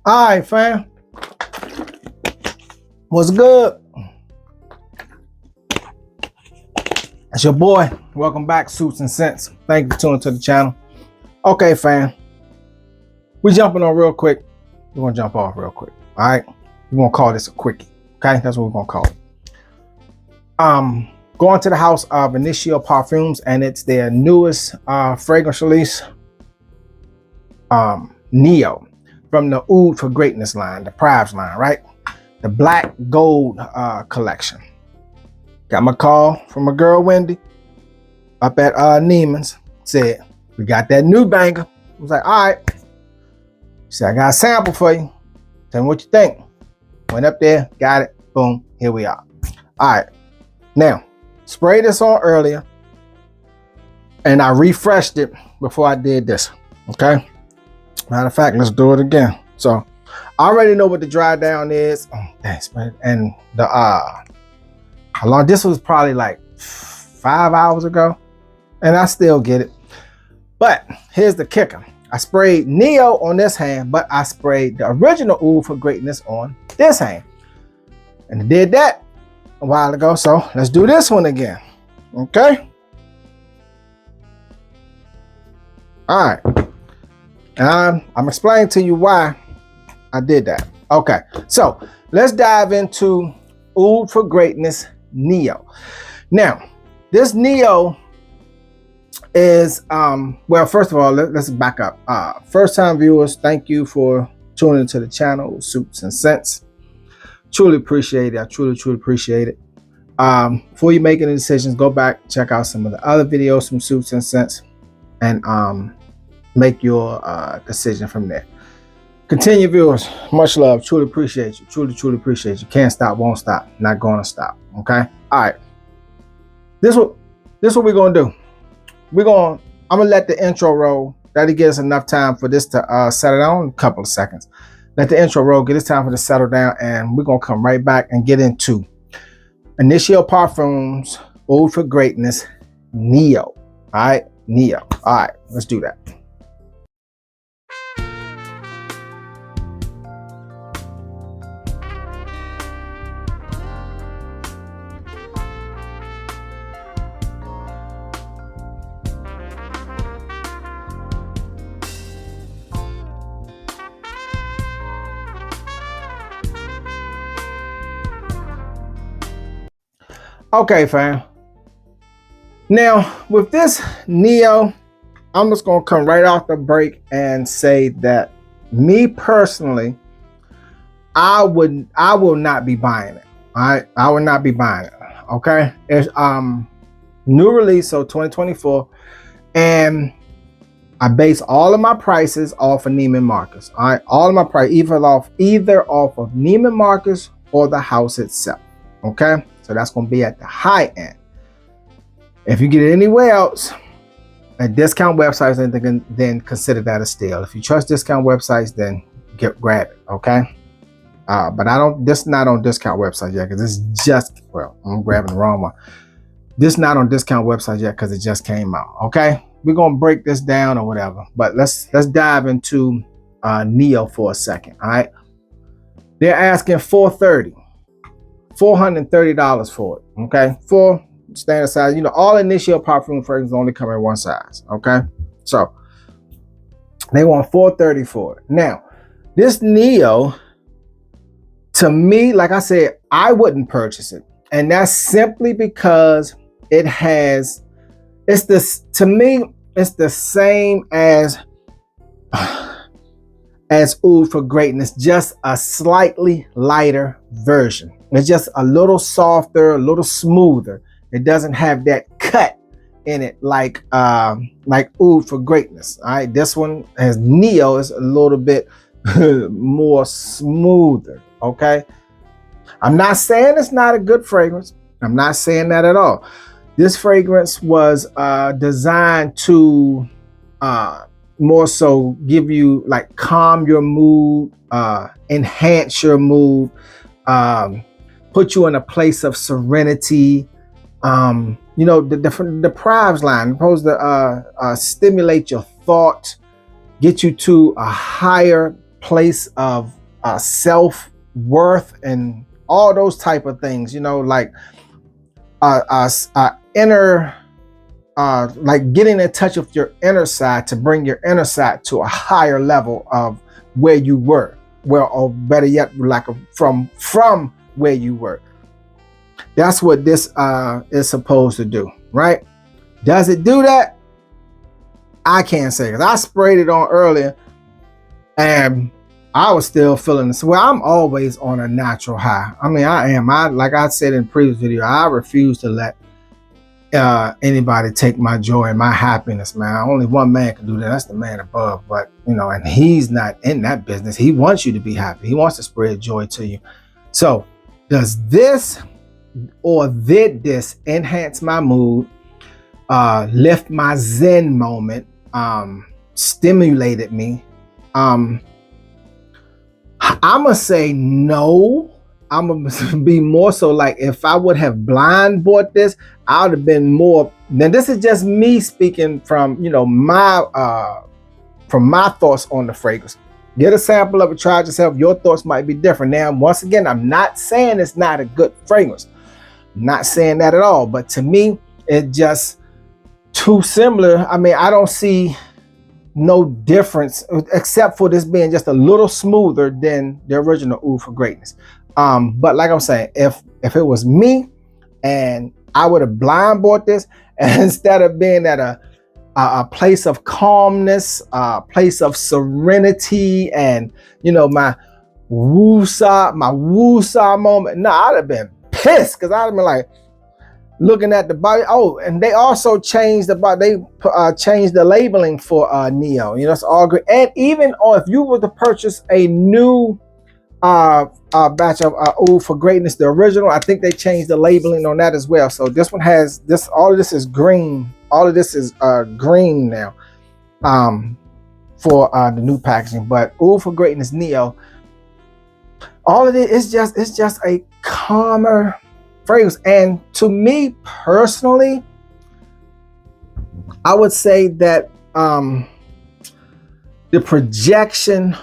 All right, fam. What's good? It's your boy. Welcome back, Suits and Scents. Thank you for tuning to the channel. Okay, fam. We jumping on real quick. We're gonna jump off real quick. All right. We're gonna call this a quickie. Okay, that's what we're gonna call it. Going to the house of Initio Parfums, and it's their newest fragrance release, Neo, from the Oud for Greatness line, the Prives line, right? The black gold collection. Got my call from my girl Wendy up at Neiman's. Said, we got that new banger. I was like, all right. She said, I got a sample for you. Tell me what you think. Went up there, got it, boom, here we are. All right. Now, sprayed this on earlier, and I refreshed it before I did this, okay? Matter of fact, let's do it again. So, I already know what the dry down is. Oh, thanks, man. And the, how long, this was probably like 5 hours ago, and I still get it. But, here's the kicker. I sprayed Neo on this hand, but I sprayed the original Oud for Greatness on this hand. And I did that a while ago, so let's do this one again. Okay. All right. And I'm explaining to you why I did that. Okay, so let's dive into Oud for Greatness Neo. Now, this Neo is well, first of all, let's back up. First time viewers, thank you for tuning into the channel, Suits and Scents. Truly appreciate it. I truly appreciate it. Before you make any decisions, go back, check out some of the other videos from Suits and Scents, and make your decision from there. Continue, viewers. Much love. Truly appreciate you. Truly appreciate you. Can't stop, won't stop. Not going to stop. Okay. All right. This what we're gonna do. I'm gonna let the intro roll. That'll give us enough time for this to settle down. A couple of seconds. Let the intro roll. Get us time for this to settle down, and we're gonna come right back and get into Initio Parfums Oud for Greatness Neo. All right, Neo. All right, let's do that. Okay, fam. Now, with this Neo, I'm just gonna come right off the break and say that me personally, I will not be buying it. All right, I will not be buying it. Okay, it's new release, so 2024, and I base all of my prices off of Neiman Marcus. All right, all of my price either off of Neiman Marcus or the house itself. Okay. So that's going to be at the high end. If you get it anywhere else, at discount websites, then consider that a steal. If you trust discount websites, then grab it, okay? But this not on discount websites yet, because it's just, well, I'm grabbing the wrong one. This not on discount websites yet, because it just came out, okay? We're going to break this down or whatever, but let's dive into Neo for a second, all right? They're asking $430 for it, okay? For standard size, you know, all Initio Parfum fragrances only come in one size, okay? So they want $430 for it. Now, this Neo, to me, like I said, I wouldn't purchase it, and that's simply because to me, it's the same as Oud for Greatness, just a slightly lighter version. It's just a little softer, a little smoother. It doesn't have that cut in it like Oud for Greatness. All right, this one has Neo is a little bit more smoother. Okay, I'm not saying it's not a good fragrance. I'm not saying that at all. This fragrance was designed to more so give you, like, calm your mood, enhance your mood, put you in a place of serenity. You know, the Prives line supposed to stimulate your thought, get you to a higher place of self-worth and all those type of things, you know, like inner, like getting in touch with your inner side to bring your inner side to a higher level of where you were, well, or better yet, like from where you were. That's what this is supposed to do, right? Does it do that? I can't say, because I sprayed it on earlier and I was still feeling this. Well, I'm always on a natural high. I mean, I am. Like I said in the previous video, I refuse to let anybody take my joy and my happiness, man. Only one man can do that. That's the man above. But, you know, and he's not in that business. He wants you to be happy. He wants to spread joy to you. So does this or did this enhance my mood, lift my Zen moment, stimulated me? I'm gonna say no. I'm gonna be more so like, if I would have blind bought this, I would have been more. Now this is just me speaking from, you know, my thoughts on the fragrance. Get a sample of it, try it yourself. Your thoughts might be different. Now, once again, I'm not saying it's not a good fragrance. I'm not saying that at all. But to me, it's just too similar. I mean, I don't see no difference except for this being just a little smoother than the original Oud for Greatness. But like I'm saying, if it was me and I would have blind bought this, and instead of being at a place of calmness, a place of serenity, and, you know, my woo-saw moment, no, I'd have been pissed, because I'd have been like looking at the body. Oh, and they also changed they changed the labeling for Neo. You know, it's all good. And even if you were to purchase a new batch of Oud for Greatness, the original, I think they changed the labeling on that as well. So this one has this. All of this is green. All of this is green now for the new packaging. But Oud for Greatness Neo, all of it is just, it's just a calmer fragrance. And to me personally, I would say that the projection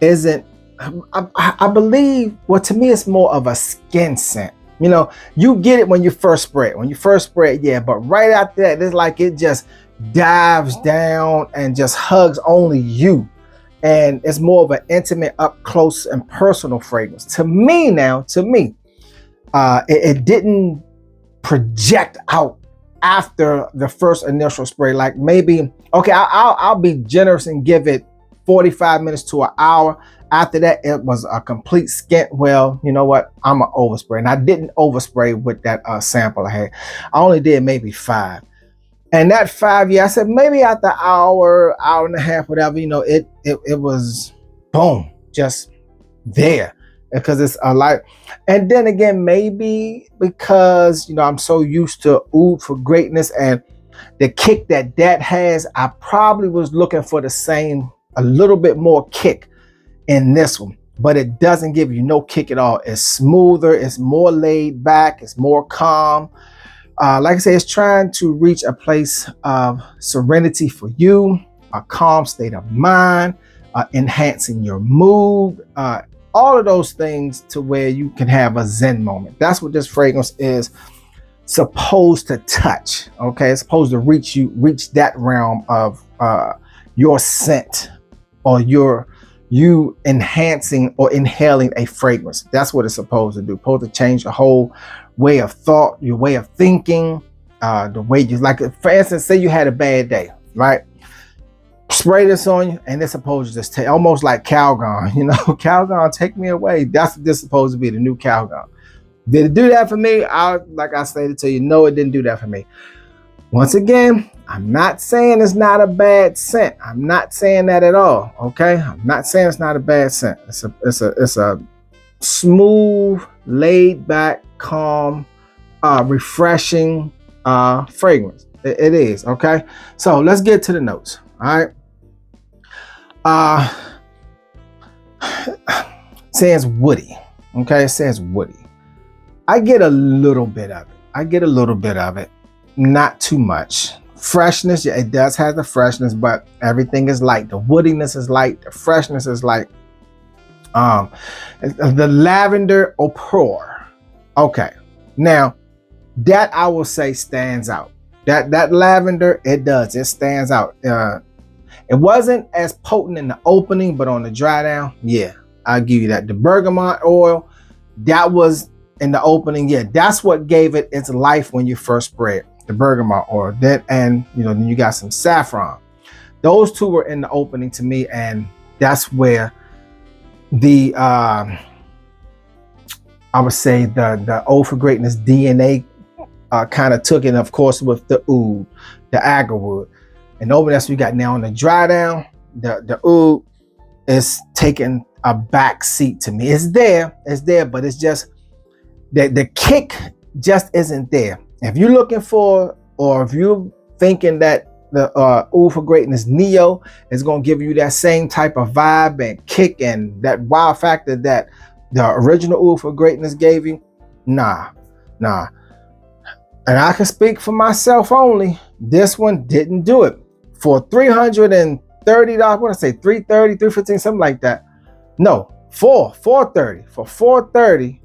isn't, I believe, well, to me it's more of a skin scent. You know, you get it when you first spray it. When you first spray it, yeah, but right after that, it's like it just dives down and just hugs only you. And it's more of an intimate, up close and personal fragrance. To me now, it didn't project out after the first initial spray. Like maybe, okay, I'll be generous and give it 45 minutes to an hour. After that, it was a complete skint. Well, you know what? I'm an overspray. And I didn't overspray with that sample I had. I only did maybe 5. And that 5, yeah, I said maybe after hour and a half, whatever, you know, it was boom, just there. Because it's a light. And then again, maybe because, you know, I'm so used to Oud for Greatness and the kick that has, I probably was looking for the same, a little bit more kick in this one, but it doesn't give you no kick at all. It's smoother, it's more laid back, it's more calm. Like I say, it's trying to reach a place of serenity for you, a calm state of mind, enhancing your mood, all of those things to where you can have a Zen moment. That's what this fragrance is supposed to touch. Okay, it's supposed to reach that realm of your scent, or you enhancing or inhaling a fragrance. That's what it's supposed to do. Supposed to change your whole way of thought, your way of thinking, the way you, like, for instance, say you had a bad day, right? Spray this on you, and it's supposed to just take, almost like Calgon, you know, Calgon, take me away. That's what this is supposed to be, the new Calgon. Did it do that for me? Like I stated to you, no, it didn't do that for me. Once again, I'm not saying it's not a bad scent. I'm not saying that at all. Okay, I'm not saying it's not a bad scent. It's a smooth, laid back, calm, refreshing fragrance. It is. Okay, so let's get to the notes. All right. Says woody. Okay, it says woody. I get a little bit of it. Not too much. Freshness, yeah, it does have the freshness, but everything is light. The woodiness is light. The freshness is light. Um, the lavender uproar. Okay, now that I will say stands out. That lavender, it stands out. It wasn't as potent in the opening, but on the dry down, yeah, I'll give you that. The bergamot oil, that was in the opening, yeah, that's what gave it its life when you first spray it. The bergamot oil, that, and then you got some saffron. Those two were in the opening to me, and that's where the I would say the Oud for Greatness DNA kind of took it, of course, with the oud, the agarwood. And over that's what you got now on the dry down. The oud is taking a back seat to me. It's there, but it's just the kick just isn't there. If you're looking for, or if you're thinking that the Oud for Greatness Neo is going to give you that same type of vibe and kick and that wow factor that the original Oud for Greatness gave you, nah. And I can speak for myself only. This one didn't do it. For $330, what I say, $330, $315, something like that. No, $430. For $430,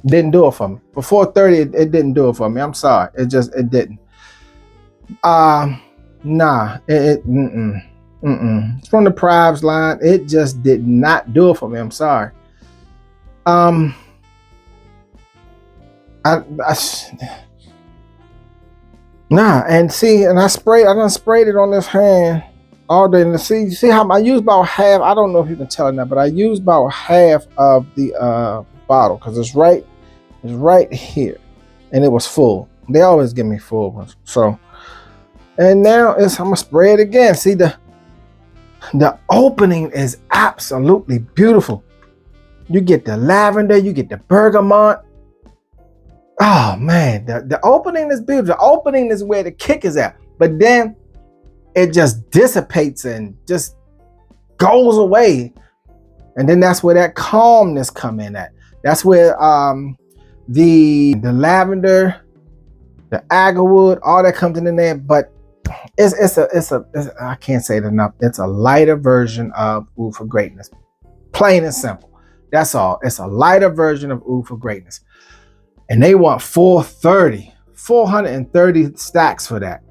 didn't do it for me. For $430, it didn't do it for me. I'm sorry. It didn't. Nah. It's from the Prives line. It just did not do it for me. I'm sorry. Nah, and see, and I done sprayed it on this hand all day. And see how I used about half. I don't know if you can tell now, but I used about half of the bottle because it's right here, and it was full. They always give me full ones. So, and now I'm gonna spray it again. See, the opening is absolutely beautiful. You get the lavender, you get the bergamot. Oh man, the opening is beautiful. The opening is where the kick is at, but then it just dissipates and just goes away, and then that's where that calmness come in at. That's where the lavender, the agarwood, all that comes in there. But it's I can't say it enough. It's a lighter version of Oud for Greatness, plain and simple. That's all. It's a lighter version of Oud for Greatness. And they want $430 stacks for that.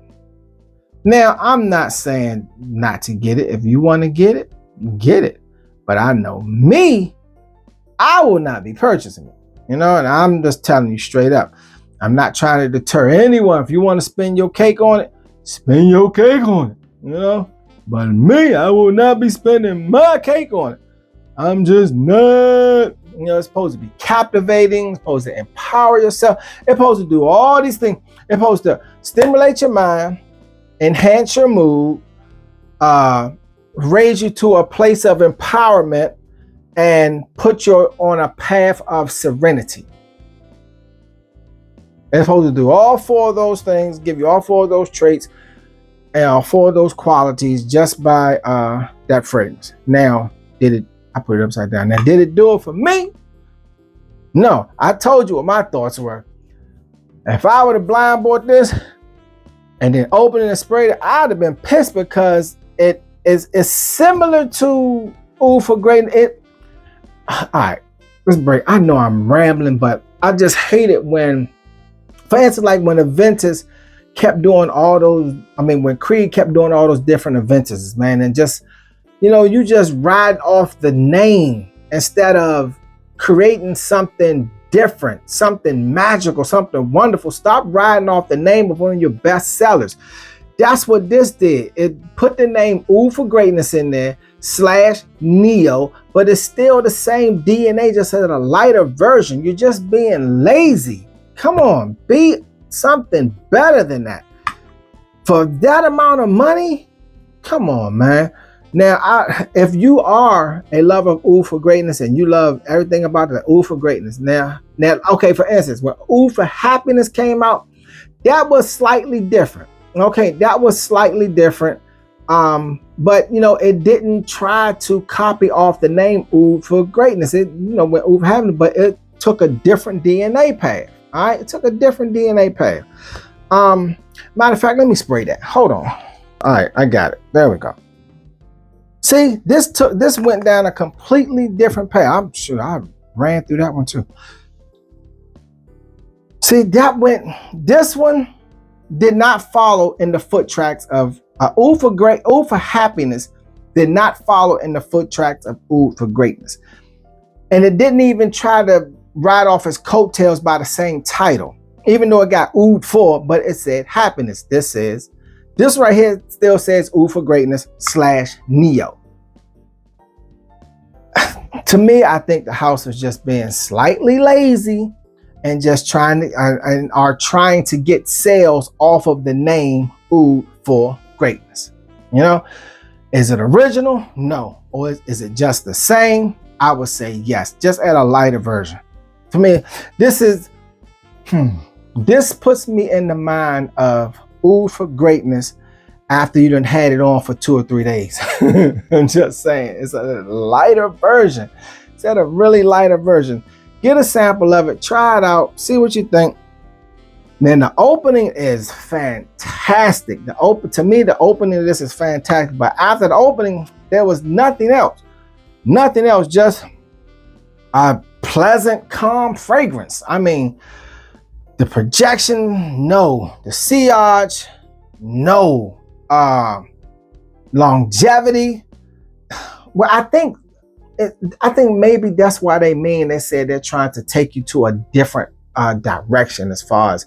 Now, I'm not saying not to get it. If you want to get it, get it. But I know me, I will not be purchasing it. And I'm just telling you straight up. I'm not trying to deter anyone. If you want to spend your cake on it, spend your cake on it. But me, I will not be spending my cake on it. I'm just not. It's supposed to be captivating. It's supposed to empower yourself. It's supposed to do all these things. It's supposed to stimulate your mind, enhance your mood, raise you to a place of empowerment, and put you on a path of serenity. It's supposed to do all four of those things, give you all four of those traits and all four of those qualities just by that fragrance. Now, I put it upside down. Now, did it do it for me? No. I told you what my thoughts were. If I would have blind bought this and then opened it and sprayed it, I'd have been pissed because it is similar to Oud for Greatness. All right, let's break. I know I'm rambling, but I just hate it when, for instance, like when Aventus kept doing all those, when Creed kept doing all those different Aventuses, man, and just, you just ride off the name instead of creating something different, something magical, something wonderful. Stop riding off the name of one of your best sellers. That's what this did. It put the name Oud for Greatness in there /Neo, but it's still the same DNA, just in a lighter version. You're just being lazy. Come on, be something better than that. For that amount of money, come on, man. Now, if you are a lover of Oud for Greatness and you love everything about the Oud for Greatness, now, okay, for instance, when Oud for Happiness came out, that was slightly different. Okay, that was slightly different. But it didn't try to copy off the name Oud for Greatness. It, when Oud for Happiness, but it took a different DNA path. All right, it took a different DNA path. Matter of fact, let me spray that. Hold on. All right, I got it. There we go. See, this went down a completely different path. I'm sure I ran through that one too. See, this one did not follow in the foot tracks of Oud for Happiness did not follow in the foot tracks of Oud for Greatness. And it didn't even try to ride off its coattails by the same title, even though it got Oud for, but it said Happiness. This right here still says Oud for Greatness / Neo. To me, I think the house is just being slightly lazy and just trying to get sales off of the name Oud for Greatness. You know, is it original? No. Or is it just the same? I would say yes, just at a lighter version. To me, this puts me in the mind of Oud for Greatness after you done had it on for 2 or 3 days. I'm just saying, it's a lighter version. It's at a really lighter version. Get a sample of it, try it out, see what you think. Then the opening is fantastic. To me, the opening of this is fantastic. But after the opening, there was nothing else. Nothing else, just a pleasant, calm fragrance. I mean, the projection, no. The sillage, no. Longevity. Well, I think maybe that's why they said they're trying to take you to a different direction as far as,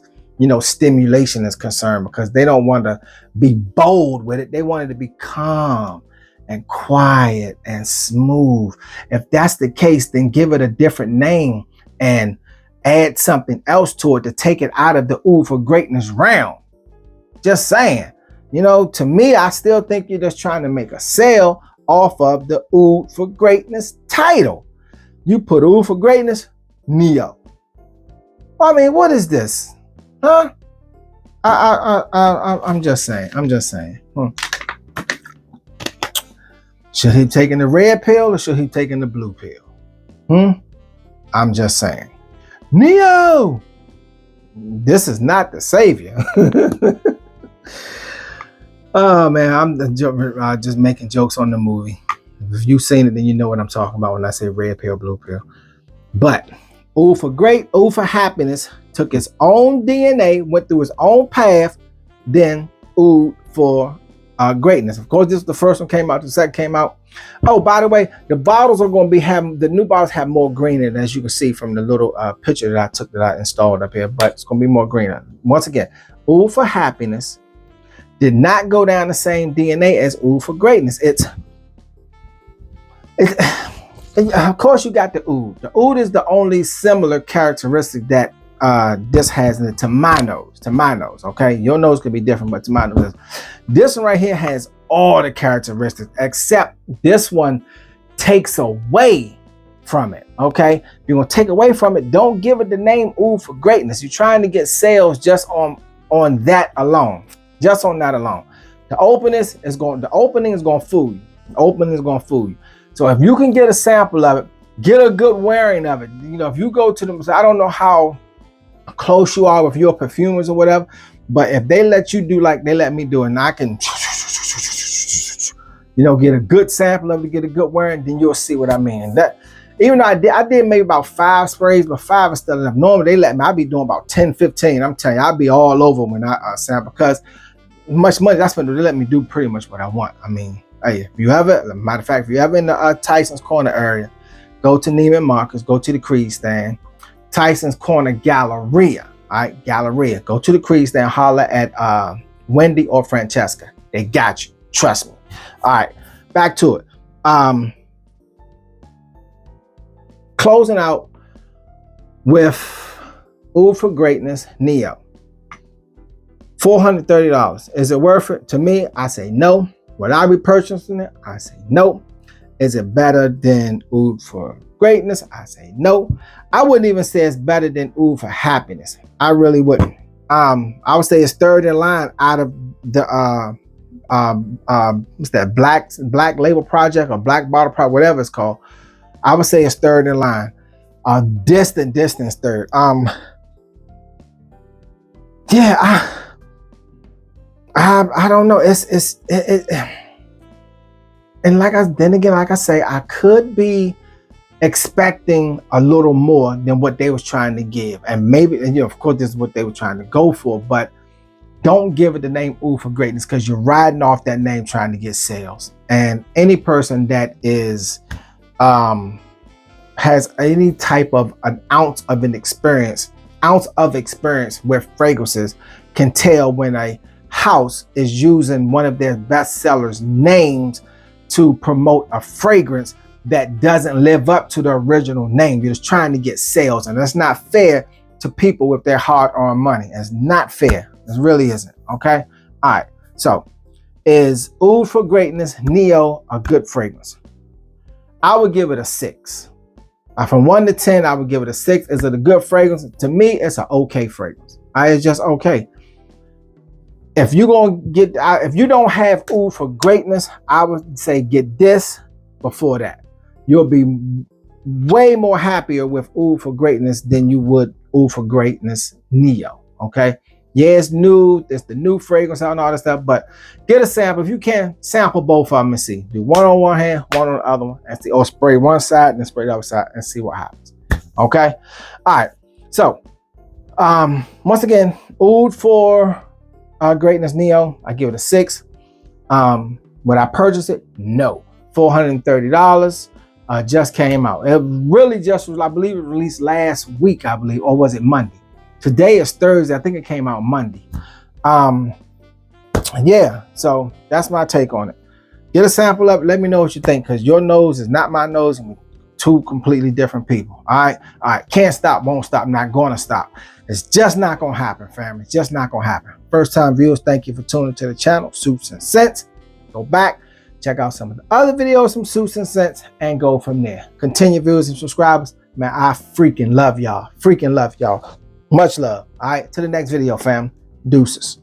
stimulation is concerned, because they don't want to be bold with it. They want it to be calm and quiet and smooth. If that's the case, then give it a different name and add something else to it to take it out of the Oud for Greatness realm. Just saying. To me, I still think you're just trying to make a sale off of the Oud for Greatness title. You put Oud for Greatness, Neo. I mean, what is this? Huh? I'm just saying. Should he taking the red pill or should he taking the blue pill? I'm just saying. Neo! This is not the savior. Oh man, I'm just making jokes on the movie. If you've seen it, then you know what I'm talking about when I say red pill, blue pill. But Oud for Happiness took its own DNA, went through its own path, then Oud for Greatness. Of course, this is the first one came out, the second came out. Oh, by the way, the bottles are going to be the new bottles have more green in it, as you can see from the little picture that I took that I installed up here, but it's going to be more green. Once again, Oud for Happiness did not go down the same DNA as Oud for Greatness. Of course, you got the Oud. The Oud is the only similar characteristic that this has in it, to my nose. Okay, your nose could be different, but to my nose, this one right here has all the characteristics, except this one takes away from it. Okay, if you're gonna take away from it, don't give it the name Oud for Greatness. You're trying to get sales just on that alone. Just on that alone. The opening is going to fool you. The opening is going to fool you. So if you can get a sample of it, get a good wearing of it. If you go to them, I don't know how close you are with your perfumers or whatever, but if they let you do like they let me do, and I can, get a good sample of it, get a good wearing, then you'll see what I mean. That, even though I did maybe about 5 sprays, but 5 is still enough. Normally they let me, I'd be doing about 10, 15. I'm telling you, I'd be all over when I sample, because much money I spend, they let me do pretty much what I want. I mean, hey, if you ever in the Tyson's Corner area, go to Neiman Marcus, go to the Creed stand, Tyson's Corner Galleria. All right, Galleria. Go to the Creed stand, holler at Wendy or Francesca. They got you. Trust me. All right, back to it. Closing out with Oud for Greatness Neo. $430. Is it worth it? To me, I say no. Would I be purchasing it? I say no. Is it better than Oud for Greatness? I say no. I wouldn't even say it's better than Oud for Happiness. I really wouldn't. I would say it's third in line out of the what's that, black label project or black bottle project, whatever it's called. I would say it's third in line. Distant third. Yeah, I don't know. And like I say, I could be expecting a little more than what they was trying to give. And maybe, and you know, of course, this is what they were trying to go for, but don't give it the name Oud for Greatness, because you're riding off that name trying to get sales. And any person that is has any type of an ounce of experience with fragrances can tell when a house is using one of their best sellers names to promote a fragrance that doesn't live up to the original name. You're just trying to get sales, and that's not fair to people with their hard-earned money. It's not fair. It really isn't. Okay. All right. So, is Oud for Greatness Neo a good fragrance? I would give it a 6. From 1 to 10, I would give it a 6. Is it a good fragrance? To me, it's an okay fragrance. It's just okay. If you're gonna get, if you don't have Oud for Greatness, I would say get this before that. You'll be way more happier with Oud for Greatness than you would Oud for Greatness Neo. Okay. Yeah, it's new. It's the new fragrance and all that stuff. But get a sample. If you can, sample both of them and see. Do one on one hand, one on the other one, and see. Or spray one side and then spray the other side and see what happens. Okay. All right. So, once again, Oud for Greatness Neo, I give it a 6. Would I purchase it? No. $430 just came out. It really just was, I believe it released last week, I believe, or was it Monday? Today is Thursday. I think it came out Monday. Yeah, so that's my take on it. Get a sample up. Let me know what you think, because your nose is not my nose, and we're two completely different people. All right. All right. Can't stop, won't stop, not going to stop. It's just not going to happen, family. It's just not going to happen. First time viewers, thank you for tuning to the channel, Suits and Scents. Go back, check out some of the other videos from Suits and Scents, and go from there. Continue, viewers and subscribers. Man, I freaking love y'all. Freaking love y'all. Much love. All right, to the next video, fam. Deuces.